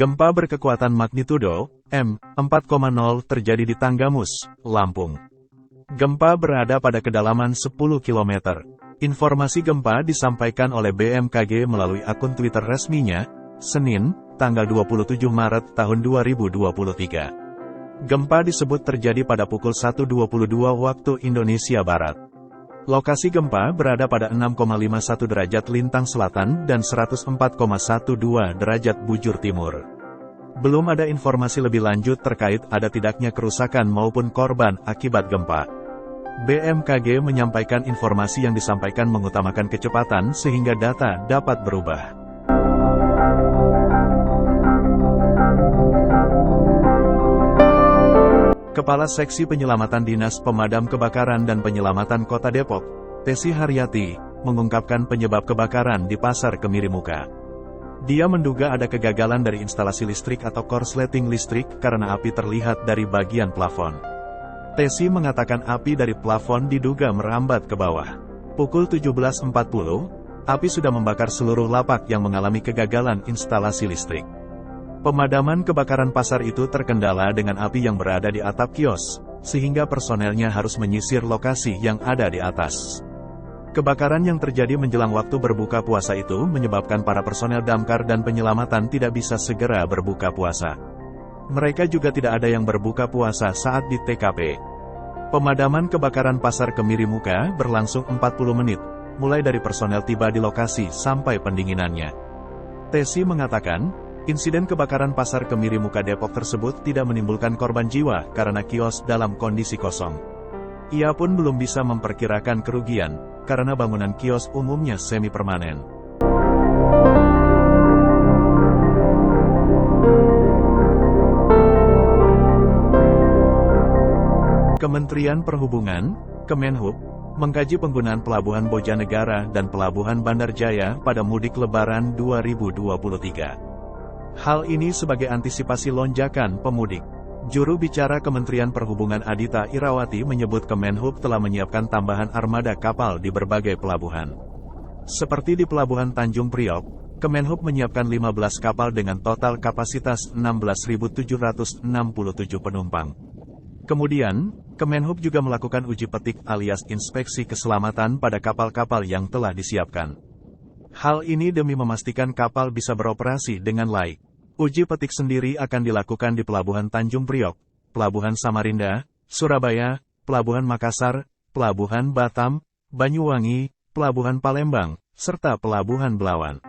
Gempa berkekuatan magnitudo 4,0 terjadi di Tanggamus, Lampung. Gempa berada pada kedalaman 10 km. Informasi gempa disampaikan oleh BMKG melalui akun Twitter resminya, Senin, tanggal 27 Maret tahun 2023. Gempa disebut terjadi pada pukul 1.22 waktu Indonesia Barat. Lokasi gempa berada pada 6,51 derajat lintang selatan dan 104,12 derajat bujur timur. Belum ada informasi lebih lanjut terkait ada tidaknya kerusakan maupun korban akibat gempa. BMKG menyampaikan informasi yang disampaikan mengutamakan kecepatan sehingga data dapat berubah. Kepala Seksi Penyelamatan Dinas Pemadam Kebakaran dan Penyelamatan Kota Depok, Tesi Haryati, mengungkapkan penyebab kebakaran di Pasar Kemirimuka. Dia menduga ada kegagalan dari instalasi listrik atau korsleting listrik karena api terlihat dari bagian plafon. Tesi mengatakan api dari plafon diduga merambat ke bawah. Pukul 17.40, api sudah membakar seluruh lapak yang mengalami kegagalan instalasi listrik. Pemadaman kebakaran pasar itu terkendala dengan api yang berada di atap kios, sehingga personelnya harus menyisir lokasi yang ada di atas. Kebakaran yang terjadi menjelang waktu berbuka puasa itu menyebabkan para personel damkar dan penyelamatan tidak bisa segera berbuka puasa. Mereka juga tidak ada yang berbuka puasa saat di TKP. Pemadaman kebakaran Pasar Kemirimuka berlangsung 40 menit, mulai dari personel tiba di lokasi sampai pendinginannya. Tesi mengatakan, insiden kebakaran Pasar Kemirimuka Depok tersebut tidak menimbulkan korban jiwa karena kios dalam kondisi kosong. Ia pun belum bisa memperkirakan kerugian, karena bangunan kios umumnya semi-permanen. Kementerian Perhubungan, Kemenhub, mengkaji penggunaan Pelabuhan Bojanegara dan Pelabuhan Bandar Jaya pada mudik Lebaran 2023. Hal ini sebagai antisipasi lonjakan pemudik. Juru bicara Kementerian Perhubungan Adita Irawati menyebut Kemenhub telah menyiapkan tambahan armada kapal di berbagai pelabuhan. Seperti di Pelabuhan Tanjung Priok, Kemenhub menyiapkan 15 kapal dengan total kapasitas 16.767 penumpang. Kemudian, Kemenhub juga melakukan uji petik alias inspeksi keselamatan pada kapal-kapal yang telah disiapkan. Hal ini demi memastikan kapal bisa beroperasi dengan layak. Uji petik sendiri akan dilakukan di Pelabuhan Tanjung Priok, Pelabuhan Samarinda, Surabaya, Pelabuhan Makassar, Pelabuhan Batam, Banyuwangi, Pelabuhan Palembang, serta Pelabuhan Belawan.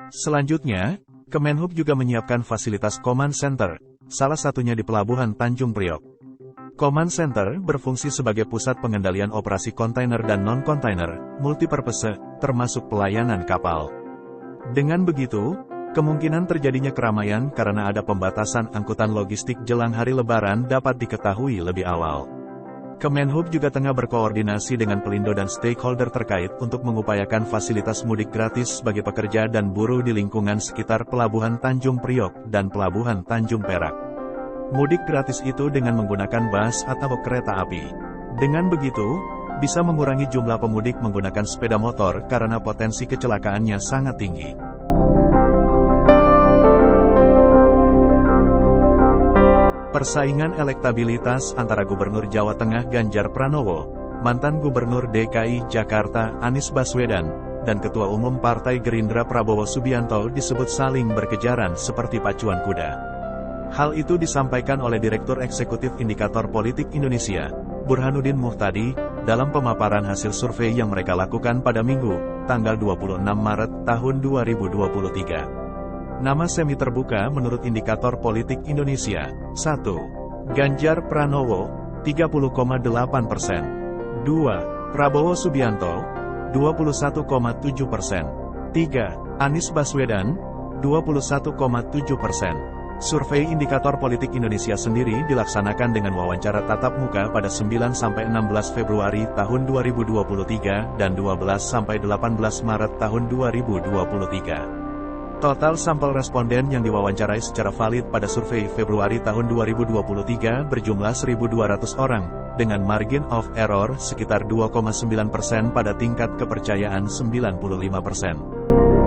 Selanjutnya, Kemenhub juga menyiapkan fasilitas command center, salah satunya di Pelabuhan Tanjung Priok. Command Center berfungsi sebagai pusat pengendalian operasi kontainer dan non-kontainer, multipurpose, termasuk pelayanan kapal. Dengan begitu, kemungkinan terjadinya keramaian karena ada pembatasan angkutan logistik jelang hari Lebaran dapat diketahui lebih awal. Kemenhub juga tengah berkoordinasi dengan Pelindo dan stakeholder terkait untuk mengupayakan fasilitas mudik gratis bagi pekerja dan buruh di lingkungan sekitar Pelabuhan Tanjung Priok dan Pelabuhan Tanjung Perak. Mudik gratis itu dengan menggunakan bus atau kereta api. Dengan begitu, bisa mengurangi jumlah pemudik menggunakan sepeda motor karena potensi kecelakaannya sangat tinggi. Persaingan elektabilitas antara Gubernur Jawa Tengah Ganjar Pranowo, mantan Gubernur DKI Jakarta Anies Baswedan, dan Ketua Umum Partai Gerindra Prabowo Subianto disebut saling berkejaran seperti pacuan kuda. Hal itu disampaikan oleh Direktur Eksekutif Indikator Politik Indonesia, Burhanuddin Muhtadi, dalam pemaparan hasil survei yang mereka lakukan pada Minggu, tanggal 26 Maret tahun 2023. Nama semi terbuka menurut Indikator Politik Indonesia. 1. Ganjar Pranowo, 30,8%. 2. Prabowo Subianto, 21,7%. 3. Anies Baswedan, 21,7%. Survei Indikator Politik Indonesia sendiri dilaksanakan dengan wawancara tatap muka pada 9-16 Februari tahun 2023 dan 12-18 Maret tahun 2023. Total sampel responden yang diwawancarai secara valid pada survei Februari tahun 2023 berjumlah 1.200 orang, dengan margin of error sekitar 2,9% pada tingkat kepercayaan 95%.